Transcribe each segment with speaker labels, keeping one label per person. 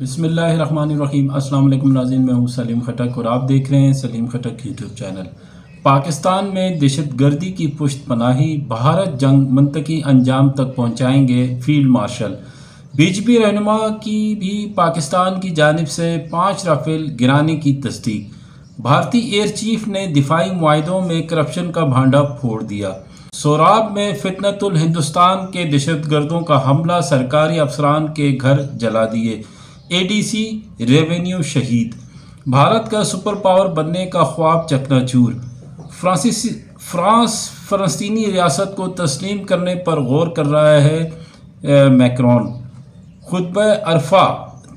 Speaker 1: बिस्मिल्लाहिर्रहमानिर्रहीम। अस्सलाम वालेकुम नाज़रीन, मैं हूँ सलीम खटक और आप देख रहे हैं सलीम खटक यूट्यूब चैनल। पाकिस्तान में दहशतगर्दी की पुष्ट पनाही, भारत जंग मुंतकी अंजाम तक पहुँचाएंगे फील्ड मार्शल। बीजेपी रहनुमा की भी पाकिस्तान की जानिब से 5 राफेल गिराने की तस्दीक। भारतीय एयर चीफ ने दिफाई मुआहदों में करप्शन का भांडा फोड़ दिया। सोराब में फितनतुल हिंदुस्तान के दहशतगर्दों का हमला, सरकारी अफसरान के घर जला दिए, एडीसी रेवेन्यू शहीद। भारत का सुपर पावर बनने का ख्वाब चकनाचूर। फ्रांस फ़लस्तीनी रियासत को तस्लीम करने पर गौर कर रहा है मैक्रोन। खुतबा अरफा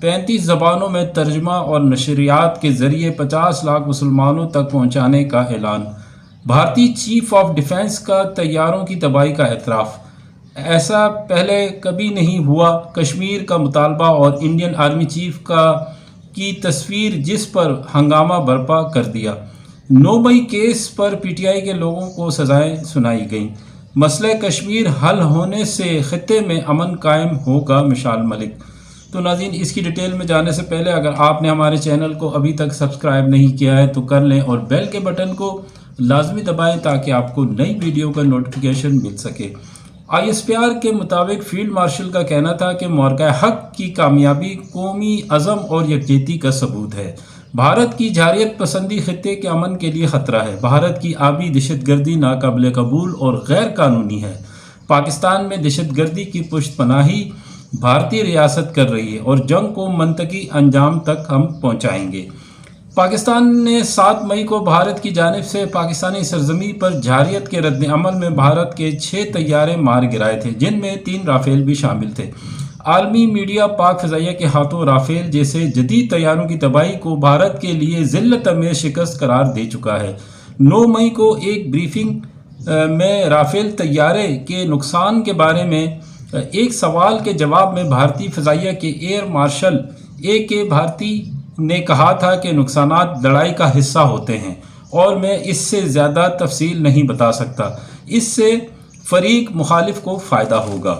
Speaker 1: 35 ज़बानों में तर्जमा और नशरियात के ज़रिए 50 लाख मुसलमानों तक पहुँचाने का ऐलान। भारतीय चीफ ऑफ डिफेंस का तैयारों की तबाही का एतराफ़। ऐसा पहले कभी नहीं हुआ। कश्मीर का मुतालबा और इंडियन आर्मी चीफ की तस्वीर जिस पर हंगामा बर्पा कर दिया। 9 मई केस पर पीटीआई के लोगों को सज़ाएं सुनाई गईं। मसले कश्मीर हल होने से खित्ते में अमन कायम होगा, मिशाल मलिक। तो नाज़रीन, इसकी डिटेल में जाने से पहले अगर आपने हमारे चैनल को अभी तक सब्सक्राइब नहीं किया है तो कर लें और बेल के बटन को लाजमी दबाएं ताकि आपको नई वीडियो का नोटिफिकेशन मिल सके। ISPR के मुताबिक फील्ड मार्शल का कहना था कि मोर्चा हक की कामयाबी कौमी अज़म और यकजहती का सबूत है। भारत की जारियत पसंदी खित्ते के अमन के लिए ख़तरा है। भारत की आबी दहशतगर्दी नाकाबिल कबूल और गैर कानूनी है। पाकिस्तान में दहशतगर्दी की पुष्ट पनाही भारतीय रियासत कर रही है और जंग को मुंतकी अंजाम तक हम पहुँचाएँगे। पाकिस्तान ने 7 मई को भारत की जानिब से पाकिस्तानी सरजमी पर जारियत के रद्द अमल में भारत के 6 तैयारे मार गिराए थे, जिनमें 3 राफेल भी शामिल थे। आलमी मीडिया पाक फ़िज़ाइया के हाथों राफेल जैसे जदीद तैयारों की तबाही को भारत के लिए ज़िल्लत में शिकस्त करार दे चुका है। 9 मई को एक ब्रीफिंग में राफेल तैयारे के नुकसान के बारे में एक सवाल के जवाब में भारतीय फ़िज़ाइया के एयर मार्शल AK भारती ने कहा था कि नुकसानात लड़ाई का हिस्सा होते हैं और मैं इससे ज़्यादा तफसील नहीं बता सकता। इससे फरीक मुखालिफ को फ़ायदा होगा।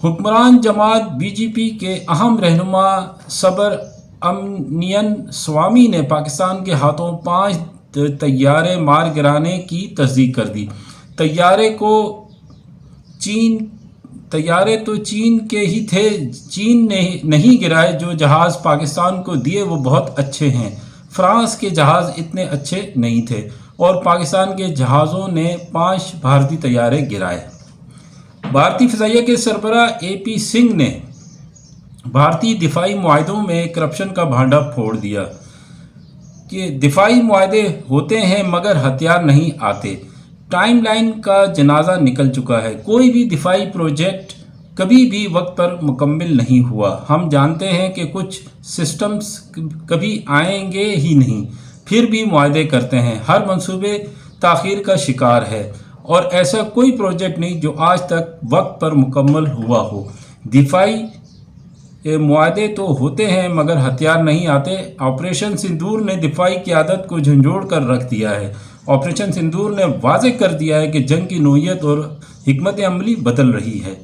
Speaker 1: हुक्मरान जमात BJP के अहम रहनुमा सबर अमनियन स्वामी ने पाकिस्तान के हाथों 5 तैयारे मार गिराने की तस्दीक कर दी। तैयारे तो चीन के ही थे, चीन ने नहीं गिराए। जो जहाज़ पाकिस्तान को दिए वो बहुत अच्छे हैं। फ्रांस के जहाज़ इतने अच्छे नहीं थे और पाकिस्तान के जहाज़ों ने 5 भारतीय तैयारे गिराए। भारतीय फ़िज़ाइया के सरबराह AP सिंह ने भारतीय दिफाई मुआहदों में करप्शन का भांडा फोड़ दिया कि दिफाई मुआहदे होते हैं मगर हथियार नहीं आते। टाइमलाइन का जनाजा निकल चुका है। कोई भी दिफाई प्रोजेक्ट कभी भी वक्त पर मुकम्मल नहीं हुआ। हम जानते हैं कि कुछ सिस्टम्स कभी आएंगे ही नहीं, फिर भी मुआहदे करते हैं। हर मंसूबे ताख़ीर का शिकार है और ऐसा कोई प्रोजेक्ट नहीं जो आज तक वक्त पर मुकम्मल हुआ हो। दिफाई मुआहदे तो होते हैं मगर हथियार नहीं आते। ऑपरेशन सिंदूर ने दिफाई क़यादत को झंझोड़ कर रख दिया है। ऑपरेशन सिंदूर ने वाज़े कर दिया है कि जंग की नोयत और हिकमत अमली बदल रही है।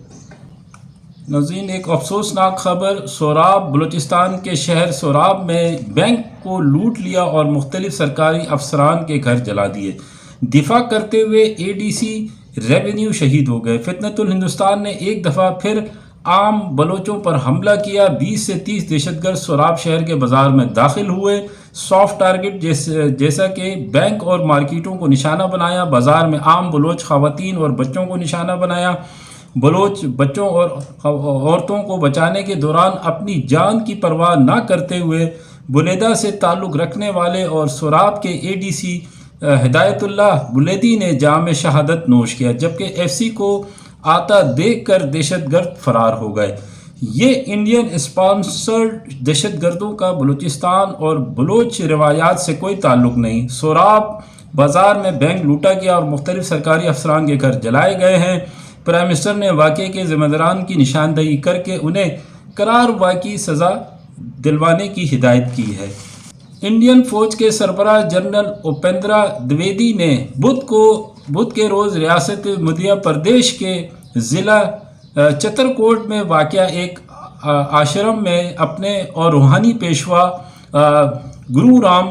Speaker 1: नाज़रीन, एक अफसोसनाक खबर। सोराब, बलूचिस्तान के शहर सोराब में बैंक को लूट लिया और मुख्तलिफ सरकारी अफसरान के घर जला दिए। दिफा करते हुए ADC रेवेन्यू शहीद हो गए। फितनतुल हिंदुस्तान ने एक दफ़ा फिर आम बलोचों पर हमला किया। 20 से 30 दहशतगर्द सोराब शहर के बाज़ार में दाखिल हुए। सॉफ्ट टारगेट जैसा कि बैंक और मार्केटों को निशाना बनाया। बाज़ार में आम बलोच ख़वातीन और बच्चों को निशाना बनाया। बलोच बच्चों और औरतों को बचाने के दौरान अपनी जान की परवाह न करते हुए बुलेदा से ताल्लुक़ रखने वाले और सोराब के ADC हिदायतुल्लाह बुलेदी ने जाम शहादत नोश किया, जबकि FC को आता देखकर दहशतगर्द फरार हो गए। ये इंडियन स्पॉन्सर्ड दहशतगर्दों का बलूचिस्तान और बलोच रिवायात से कोई ताल्लुक़ नहीं। सोराब बाज़ार में बैंक लूटा गया और मुख्तलिफ सरकारी अफसरान के घर जलाए गए हैं। प्राइम मिनिस्टर ने वाक़े के ज़िम्मेदारान की निशानदही करके उन्हें करार वाक़ई सज़ा दिलवाने की हिदायत की है। इंडियन फ़ौज के सरबराह जनरल उपेंद्रा द्विवेदी ने बुध के रोज़ रियासत मध्य प्रदेश के ज़िला चित्रकूट में वाक़या एक आश्रम में अपने और रूहानी पेशवा गुरु राम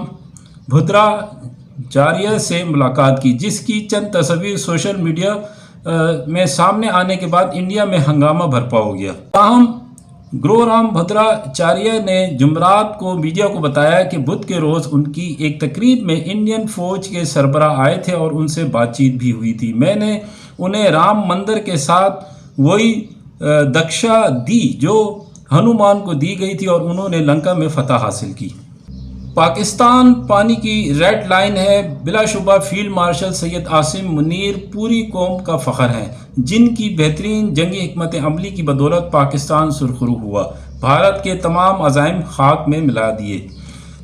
Speaker 1: भद्राचार्य से मुलाकात की, जिसकी चंद तस्वीर सोशल मीडिया में सामने आने के बाद इंडिया में हंगामा बरपा हो गया। ताहम गुरु राम भद्राचार्य ने जुमरात को मीडिया को बताया कि बुध के रोज़ उनकी एक तकरीब में इंडियन फ़ौज के सरबराह आए थे और उनसे बातचीत भी हुई थी। मैंने उन्हें राम मंदिर के साथ वही दक्षा दी जो हनुमान को दी गई थी और उन्होंने लंका में फतह हासिल की। पाकिस्तान पानी की रेड लाइन है। बिलाशुबा फील्ड मार्शल सैयद आसिम मुनीर पूरी कौम का फ़ख्र हैं, जिनकी बेहतरीन जंगी हिकमत अमली की बदौलत पाकिस्तान सुरखरू हुआ, भारत के तमाम अज़ाइम खाक में मिला दिए।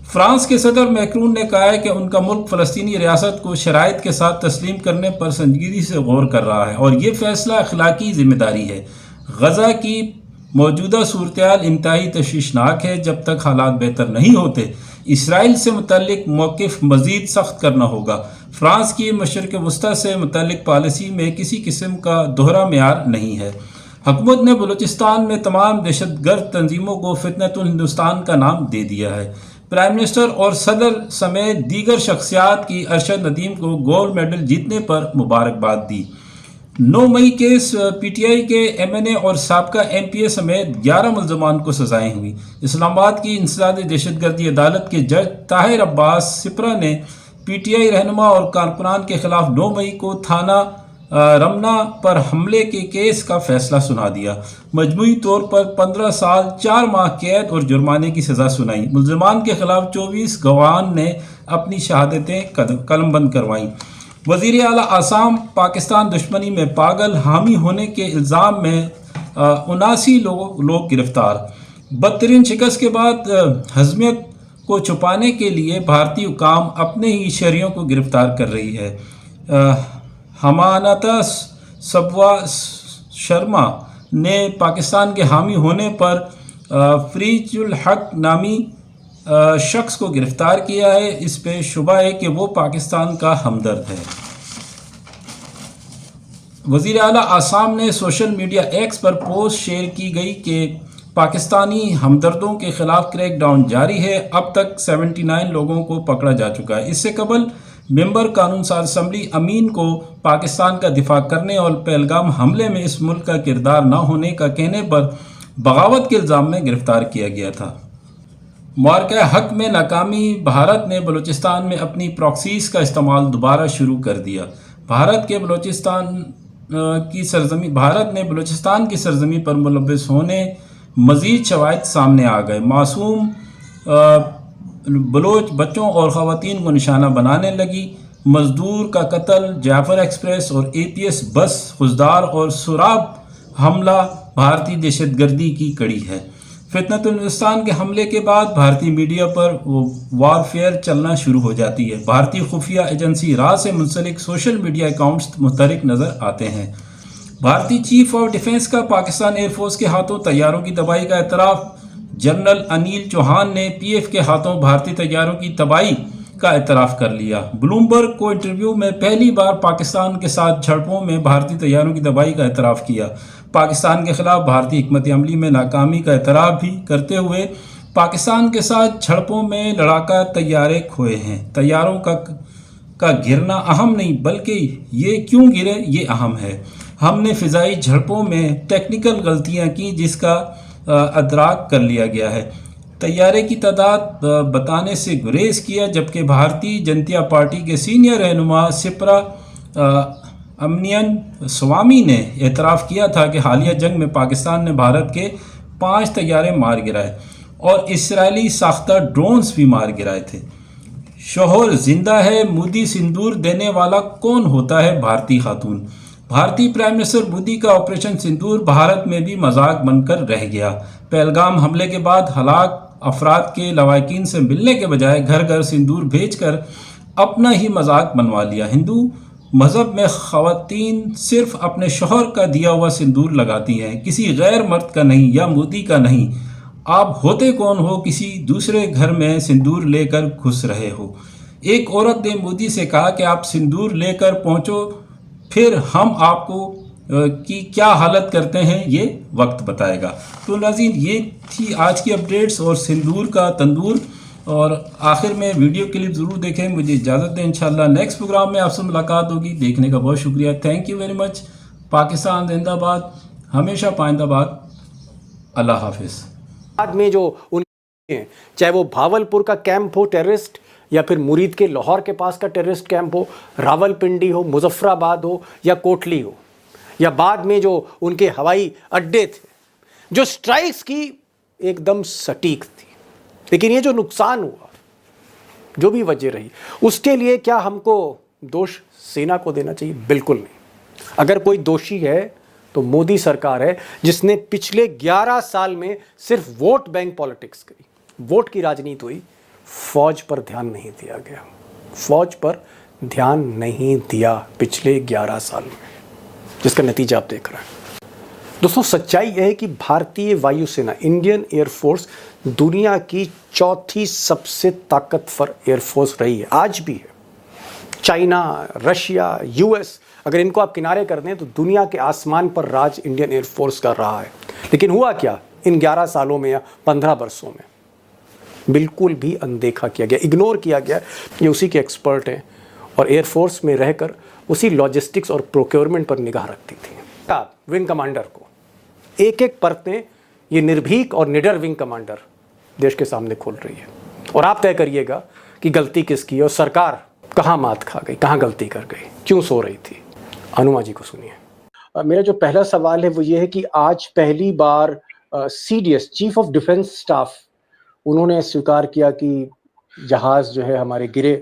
Speaker 1: फ्रांस के सदर मैक्रून ने कहा है कि उनका मुल्क फ़लस्तीनी रियासत को शराइत के साथ तस्लीम करने पर संजीदगी से गौर कर रहा है और ये फ़ैसला अखलाकी ज़िम्मेदारी है। गज़ा की मौजूदा सूरत-ए-हाल इंतहाई तशवीशनाक है। जब तक हालात बेहतर नहीं होते, इसराइल से मुतल्लिक मौक़िफ़ मज़ीद सख्त करना होगा। फ़्रांस की मशरिक़ वस्ता से मुतल्लिक पॉलिसी में किसी किस्म का दोहरा मेयार नहीं है। हुकूमत ने बलूचिस्तान में तमाम दहशतगर्द तंजीमों को फितनतुल हिंदुस्तान का नाम दे दिया है। प्राइम मिनिस्टर और सदर समेत दीगर शख्सियात की अरशद नदीम को गोल्ड मेडल जीतने पर मुबारकबाद दी। 9 मई केस पीटीआई के एमएनए और साबका एमपीए समेत 11 मुल्ज़मान को सज़ाएं हुई। इस्लामाबाद की इंसदाद दहशतगर्दी अदालत के जज ताहिर अब्बास सिपरा ने पीटीआई रहनुमा और कारकुनान के खिलाफ 9 मई को थाना रमना पर हमले के केस का फैसला सुना दिया। मजमूई तौर पर 15 साल 4 माह कैद और जुर्माने की सज़ा सुनाई। मुल्ज़मान के खिलाफ 24 गवाहान ने अपनी शहादतें कलमबंद करवाईं। वज़ीर आला आसाम पाकिस्तान दुश्मनी में पागल हामी होने के इल्ज़ाम में 79 लोग गिरफ्तार। बदतरीन शिकस्त के बाद हज़मियत को छुपाने के लिए भारतीय हुकाम अपने ही शहरियों को गिरफ्तार कर रही है। हमानता सबवा शर्मा ने पाकिस्तान के हामी होने पर फरीजुल हक नामी शख्स को गिरफ्तार किया है। इस पे शुबा है कि वो पाकिस्तान का हमदर्द है। वज़ीर आला आसाम ने सोशल मीडिया एक्स पर पोस्ट शेयर की गई कि पाकिस्तानी हमदर्दों के खिलाफ क्रैकडाउन जारी है। अब तक 79 लोगों को पकड़ा जा चुका है। इससे कबल मेंबर कानून साज असम्बली अमीन को पाकिस्तान का दिफा करने और पहलगाम हमले में इस मुल्क का किरदार न होने का कहने पर बगावत के इल्ज़ाम में गिरफ्तार किया गया था। मार्का हक में नाकामी। भारत ने बलूचिस्तान में अपनी प्रॉक्सीज़ का इस्तेमाल दोबारा शुरू कर दिया। भारत ने बलूचिस्तान की सरजमी पर मुलव्वस होने मज़ीद शवाहिद सामने आ गए। मासूम बलोच बच्चों और ख़वातीन को निशाना बनाने लगी। मजदूर का कत्ल, जाफर एक्सप्रेस और एपीएस बस खुजदार और सुराब हमला भारतीय दहशतगर्दी की कड़ी है। फितनतुल हिंदुस्तान के हमले के बाद भारतीय मीडिया पर वारफेयर चलना शुरू हो जाती है। भारतीय खुफिया एजेंसी रा से मुंसलिक सोशल मीडिया अकाउंट्स मुतहरिक नज़र आते हैं। भारतीय चीफ ऑफ डिफेंस का पाकिस्तान एयरफोर्स के हाथों तैयारों की तबाही का एतराफ़। जनरल अनिल चौहान ने पीएफ के हाथों भारतीय तैयारों की तबाही का एतराफ़ कर लिया। ब्लूमबर्ग को इंटरव्यू में पहली बार पाकिस्तान के साथ झड़पों में भारतीय तैयारों की तबाही का एतराफ़ किया। पाकिस्तान के खिलाफ भारतीय हिकमत अमली में नाकामी का एतराफ़ भी करते हुए पाकिस्तान के साथ झड़पों में लड़ाका तैयारे खोए हैं। तैयारों का गिरना अहम नहीं, बल्कि ये क्यों गिरे ये अहम है। हमने फ़िज़ाई झड़पों में टेक्निकल गलतियाँ की जिसका अदराक कर लिया गया है। तैयारे की तादाद बताने से गुरेज किया, जबकि भारतीय जनता पार्टी के सीनियर रहनुमा सिपरा अमनियन स्वामी ने एतराफ़ किया था कि हालिया जंग में पाकिस्तान ने भारत के 5 तैयारे मार गिराए और इसराइली साख्ता ड्रोन्स भी मार गिराए थे। शोहर जिंदा है, मोदी सिंदूर देने वाला कौन होता है? भारतीय खातून। भारतीय प्राइम मिनिस्टर मोदी का ऑपरेशन सिंदूर भारत में भी मजाक बनकर रह गया। पहलगाम हमले के बाद हलाक अफराद के लवाकिन से मिलने के बजाय घर घर सिंदूर भेजकर अपना ही मजाक बनवा लिया। हिंदू मज़हब में ख़वातीन सिर्फ अपने शोहर का दिया हुआ सिंदूर लगाती हैं, किसी गैर मर्द का नहीं या मोदी का नहीं। आप होते कौन हो किसी दूसरे घर में सिंदूर लेकर घुस रहे हो? एक औरत ने मोदी से कहा कि आप सिंदूर लेकर पहुंचो, फिर हम आपको کی کیا حالت کرتے ہیں یہ وقت بتائے گا۔ تو ناظرین یہ تھی آج کی اپڈیٹس اور سندور کا تندور، اور آخر میں ویڈیو کلپ ضرور دیکھیں۔ مجھے اجازت دیں، انشاءاللہ نیکسٹ پروگرام میں آپ سے ملاقات ہوگی۔ دیکھنے کا بہت شکریہ، thank you very much. Pakistan زندہ باد، ہمیشہ پائندہ باد۔ اللہ حافظ۔
Speaker 2: بعد میں جو ان چاہے وہ بھاولپور کا کیمپ ہو ٹیررسٹ، یا پھر مرید کے لاہور کے پاس کا ٹیررسٹ کیمپ ہو، راول پنڈی ہو، مظفر آباد ہو یا کوٹلی ہو، یا بعد میں جو ان کے ہوائی اڈے تھے، جو سٹرائکس کی ایک دم سٹیک تھی، لیکن یہ جو نقصان ہوا، جو بھی وجہ رہی، اس کے لیے کیا ہم کو دوش سینا کو دینا چاہیے؟ بالکل نہیں۔ اگر کوئی دوشی ہے تو مودی سرکار ہے، جس نے پچھلے 11 سال میں صرف ووٹ بینک پالیٹکس کری، ووٹ کی راجنیت ہوئی، فوج پر دھیان نہیں دیا گیا، فوج پر دھیان نہیں دیا پچھلے 11 سال میں، جس کا نتیجہ آپ دیکھ رہے ہیں۔ دوستوں سچائی یہ ہے کہ بھارتی وایو سینا، انڈین ایئر فورس دنیا کی چوتھی سب سے طاقتور ایئر فورس رہی ہے، آج بھی ہے۔ چائنا، رشیا، یو ایس، اگر ان کو آپ کنارے کر دیں تو دنیا کے آسمان پر راج انڈین ایئر فورس کا رہا ہے۔ لیکن ہوا کیا ان 11 سالوں میں یا 15 برسوں میں؟ بالکل بھی اندیکھا کیا گیا، اگنور کیا گیا۔ یہ اسی کے ایکسپرٹ ہیں، اور ایئر فورس میں رہ کر اسی لاجسٹکس اور پروکیورمنٹ پر نگاہ رکھتی تھی۔ ونگ کمانڈر کو ایک ایک پرتیں یہ نربھیک اور نڈر ونگ کمانڈر دیش کے سامنے کھول رہی ہے، اور آپ طے کریے گا کہ غلطی کس کی ہے، اور سرکار کہاں مات کھا گئی، کہاں غلطی کر گئی، کیوں سو رہی تھی۔ ہنوما جی کو سنیے۔ میرا جو پہلا سوال ہے وہ یہ ہے کہ آج پہلی بار C D S, chief of defence staff, انہوں نے سویکار کیا کہ جہاز جو ہے ہمارے گرے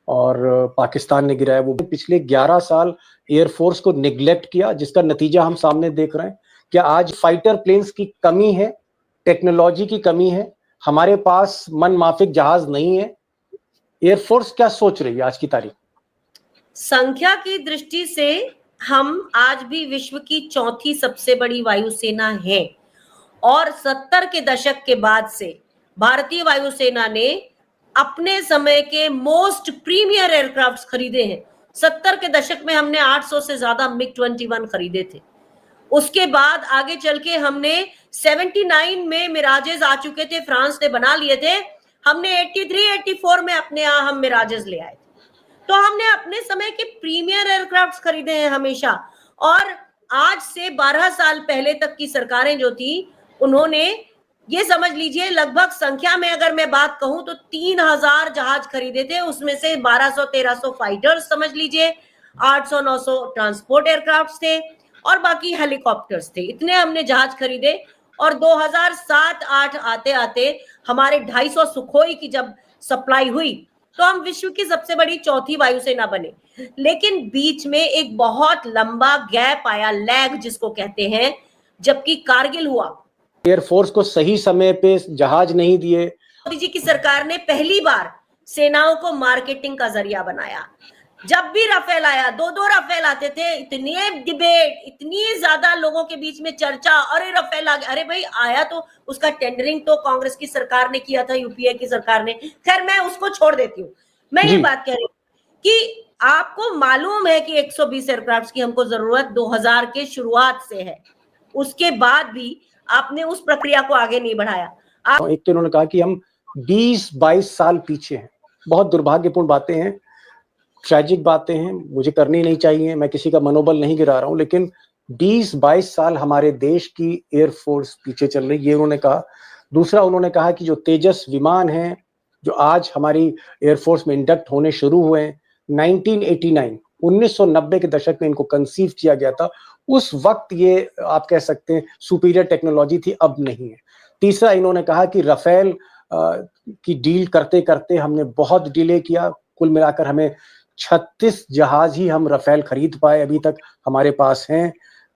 Speaker 2: اور پاکستان نے گرایا۔ وہ پچھلے 11 سال ایئر فورس کو نیگلیکٹ کیا، جس کا نتیجہ ہم سامنے دیکھ رہے ہیں۔ کیا آج فائٹر پلینز کی کمی ہے، ٹیکنالوجی کی کمی ہے، ہمارے پاس من مافک جہاز نہیں ہے؟ ایئر فورس کیا سوچ رہی ہے آج کی تاریخ؟
Speaker 3: سنکھیا کی درشٹی سے ہم آج بھی وشو کی چوتھی سب سے بڑی وایو سینا ہے، اور 70 کے دشک کے بعد سے بھارتی وایو سینا نے اپنے سمے کے موسٹ پریمیئر ایئر کرافٹ خریدے ہیں۔ 70 کے دشک میں ہم نے 800 سے زیادہ مگ 21 خریدے تھے۔ اس کے بعد آگے چل کے ہم نے 79 میں مراجز آ چکے تھے، فرانس نے بنا لیے تھے، ہم نے 83 84 میں اپنے یہاں ہم مراجز لے آئے تھے۔ تو ہم نے اپنے سمے کے پریمیئر ایئر کرافٹ خریدے ہیں ہمیشہ، اور آج سے 12 سال پہلے تک کی سرکاریں جو تھی، انہوں نے یہ سمجھ لیجئے لگ بھگ سنکھیا میں اگر میں بات کہوں تو 3000 جہاز خریدے تھے، اس میں سے 1200-1300 فائٹر سمجھ لیجئے، 800-900 ٹرانسپورٹ ایئر کرافٹ تھے، اور باقی ہیلی کاپٹرز تھے۔ اتنے ہم نے جہاز خریدے، اور 2007-8 آتے آتے ہمارے 250 سکھوئی کی جب سپلائی ہوئی تو ہم وشو کی سب سے بڑی چوتھی وایو سینا بنے۔ لیکن بیچ میں ایک بہت لمبا گیپ آیا، لیگ جس کو کہتے ہیں، جبکہ کارگل ہوا۔
Speaker 2: ایئر فورس کو صحیح سمے پہ جہاز نہیں دیے۔
Speaker 3: مودی جی کی سرکار نے پہلی بار سیناؤں کو مارکیٹنگ کا ذریعہ بنایا۔ جب بھی رافیل آیا، 2 رافیل آتے تھے، اتنی ڈیبیٹ، اتنی زیادہ لوگوں کے بیچ میں چرچا، ارے رافیل آ گیا، ارے بھائی آیا تو اس کا ٹینڈرنگ تو کانگریس کی سرکار نے کیا تھا، یو پی اے کی سرکار نے۔ خیر میں اس کو چھوڑ دیتی ہوں، میں یہ بات کہہ رہی ہوں کہ آپ کو معلوم ہے کہ 120 ایئر کرافٹ کی ہم کو ضرورت 2000 کے شروعات سے ہے، اس کے بعد بھی آپ نے اس پرکریا کو آگے نہیں بڑھایا۔
Speaker 2: ایک تو انہوں نے کہا کہ ہم 20-22 سال پیچھے ہیں۔ بہت دربھاگیہپورن باتیں ہیں، ٹریجک باتیں ہیں، مجھے کرنی نہیں چاہیے، میں کسی کا منوبل نہیں گرا رہا ہوں، لیکن 20-22 سال ہمارے دیش کی ایئر فورس پیچھے چل رہی، یہ انہوں نے کہا۔ دوسرا انہوں نے کہا کہ جو تیجس ومان ہیں جو آج ہماری ایئر فورس میں انڈکٹ ہونے شروع ہوئے ہیں، 1990 کے دشک میں ان کو کنسیو کیا گیا تھا، اس وقت یہ آپ کہہ سکتے ہیں سپیریئر ٹیکنالوجی تھی، اب نہیں ہے۔ تیسرا انہوں نے کہا کہ رافیل کی ڈیل کرتے کرتے ہم نے بہت ڈیلے کیا، کل ملا کر ہمیں 36 جہاز ہی ہم رافیل خرید پائے ابھی تک ہمارے پاس ہیں،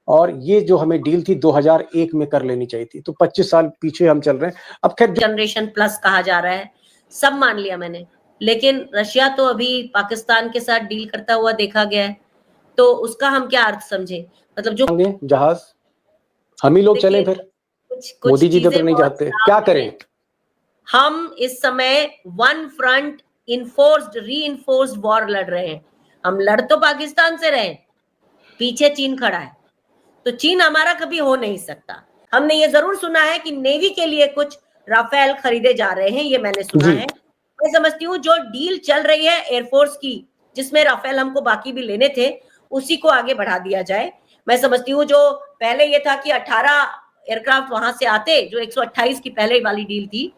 Speaker 2: اور یہ جو ہمیں ڈیل تھی 2001 میں کر لینی چاہیے تھی، تو 25 سال پیچھے ہم چل رہے ہیں۔ اب خیر
Speaker 3: جنریشن پلس کہا جا رہا ہے، سب مان لیا میں نے، لیکن رشیا تو ابھی پاکستان کے ساتھ ڈیل کرتا ہوا دیکھا گیا ہے، تو اس کا ہم کیا ارتھ سمجھے؟ مطلب جو
Speaker 2: جہاز ہم ہی لوگ چلیں، پھر مودی جی تو نہیں چاہتے، کیا کریں؟
Speaker 3: ہم اس سمے ون فرنٹ انفورسڈ ری انفورسڈ وار لڑ رہے ہیں۔ ہم لڑ تو پاکستان سے رہے، پیچھے چین کھڑا ہے، तो चीन हमारा कभी हो नहीं सकता। हमने ये जरूर सुना है कि नेवी के लिए कुछ राफेल खरीदे जा रहे हैं, ये मैंने सुना
Speaker 2: जी।
Speaker 3: है। मैं समझती हूँ जो डील चल रही है एयरफोर्स की, जिसमें राफेल हमको बाकी भी लेने थे, उसी को आगे बढ़ा दिया जाए। मैं समझती हूँ जो पहले ये था कि 18 एयरक्राफ्ट वहां से आते, जो 128 की पहले वाली डील थी,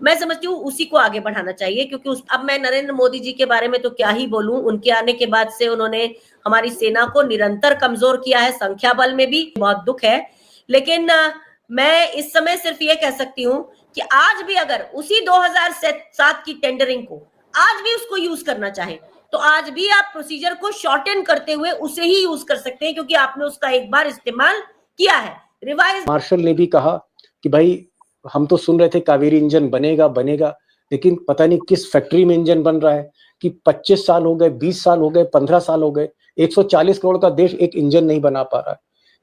Speaker 3: मैं समझती हूँ उसी को आगे बढ़ाना चाहिए, क्योंकि अब मैं नरेंद्र मोदी जी के बारे में तो क्या ही बोलूं। उनके आने के बाद से उन्होंने हमारी सेना को निरंतर कमजोर किया है, संख्या बल में भी बहुत दुख है। लेकिन मैं इस समय सिर्फ ये कह सकती हूँ कि आज भी अगर उसी 2007 की टेंडरिंग को आज भी उसको यूज करना चाहे, तो आज भी आप प्रोसीजर को शॉर्टन करते हुए उसे ही यूज कर सकते हैं, क्योंकि आपने उसका एक बार इस्तेमाल किया है। रिवाइज
Speaker 2: मार्शल ने भी कहा कि भाई हम तो सुन रहे थे कावेरी इंजन बनेगा बनेगा, लेकिन पता नहीं किस फैक्ट्री में इंजन बन रहा है कि 25 साल हो गए, 20 साल हो गए, 15 साल हो गए, 140 करोड़ का देश एक इंजन नहीं बना पा रहा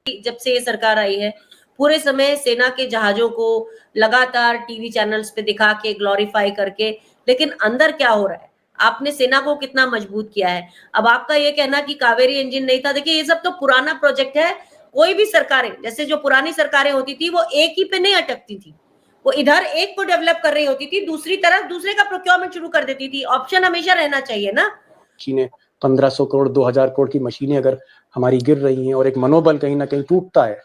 Speaker 2: है।
Speaker 3: जब से ये सरकार आई है, पूरे समय सेना के जहाजों को लगातार टीवी चैनल्स पे दिखा के ग्लोरीफाई करके, लेकिन अंदर क्या हो रहा है? आपने सेना को कितना मजबूत किया है? अब आपका ये कहना कि कावेरी इंजन नहीं था, देखिए ये सब तो पुराना प्रोजेक्ट है। कोई भी सरकारें, जैसे जो पुरानी सरकारें होती थी, वो एक ही पे नहीं अटकती थी, वो इधर एक को डेवलप कर रही होती थी, दूसरी तरफ दूसरे का प्रोक्योरमेंट शुरू कर देती थी। ऑप्शन हमेशा रहना चाहिए ना।
Speaker 2: मशीनें 1500 करोड़ 2000 करोड़ की मशीनें अगर हमारी गिर रही हैं और एक मनोबल कहीं ना कहीं टूटता है,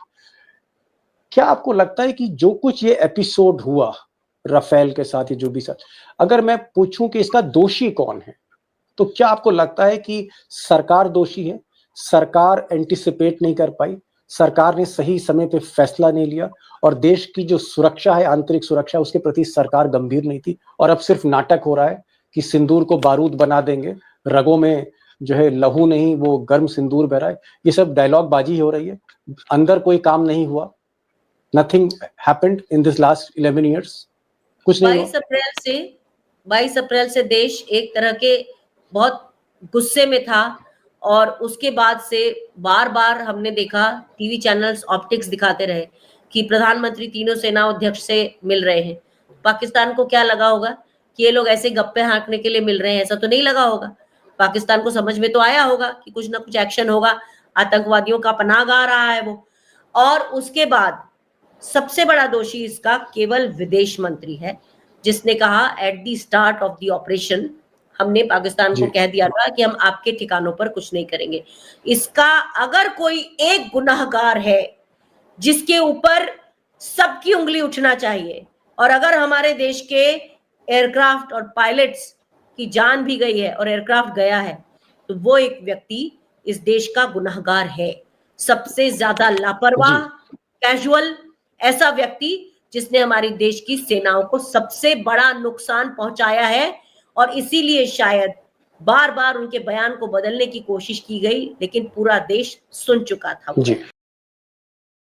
Speaker 2: क्या आपको लगता है कि जो कुछ ये एपिसोड हुआ राफेल के साथ, ये जो भी साथ, अगर मैं पूछूं कि इसका दोषी कौन है, तो क्या आपको लगता है कि सरकार दोषी है? सरकार एंटिसिपेट नहीं कर पाई, सरकार ने सही समय पे फैसला नहीं लिया, और देश की जो सुरक्षा है, आंतरिक सुरक्षा, उसके प्रति सरकार गंभीर नहीं थी, और अब सिर्फ नाटक हो रहा है कि सिंदूर को बारूद बना देंगे, रगों में जो है लहू नहीं, वो गर्म सिंदूर बह रहा है। ये सब डायलॉग बाजी हो रही है, अंदर कोई काम नहीं हुआ। Nothing happened in this last 11 years, कुछ नहीं हुआ।
Speaker 3: 22 अप्रैल से देश एक तरह के बहुत गुस्से में था, और उसके बाद से बार बार हमने देखा टीवी चैनल्स ऑप्टिक्स दिखाते रहे कि प्रधानमंत्री तीनों सेना अध्यक्ष से मिल रहे हैं। पाकिस्तान को क्या लगा होगा कि ये लोग ऐसे गप्पे हाँकने के लिए मिल रहे हैं? ऐसा तो नहीं लगा होगा। पाकिस्तान को समझ में तो आया होगा कि कुछ ना कुछ एक्शन होगा, आतंकवादियों का पनाह आ रहा है वो। और उसके बाद सबसे बड़ा दोषी इसका केवल विदेश मंत्री है, जिसने कहा at the start of the operation, हमने पाकिस्तान को कह दिया था कि हम आपके ठिकानों पर कुछ नहीं करेंगे। इसका अगर कोई एक गुनाहगार है जिसके ऊपर सबकी उंगली उठना चाहिए, और अगर हमारे देश के एयरक्राफ्ट और पायलट्स की जान भी गई है और एयरक्राफ्ट गया है, तो वो एक व्यक्ति इस देश का गुनाहगार है। सबसे ज्यादा लापरवाह, कैजुअल, ऐसा व्यक्ति जिसने हमारी देश की सेनाओं को सबसे बड़ा नुकसान पहुंचाया है। और इसीलिए शायद बार बार उनके बयान को बदलने की कोशिश की गई, लेकिन पूरा देश सुन चुका था।
Speaker 2: जी।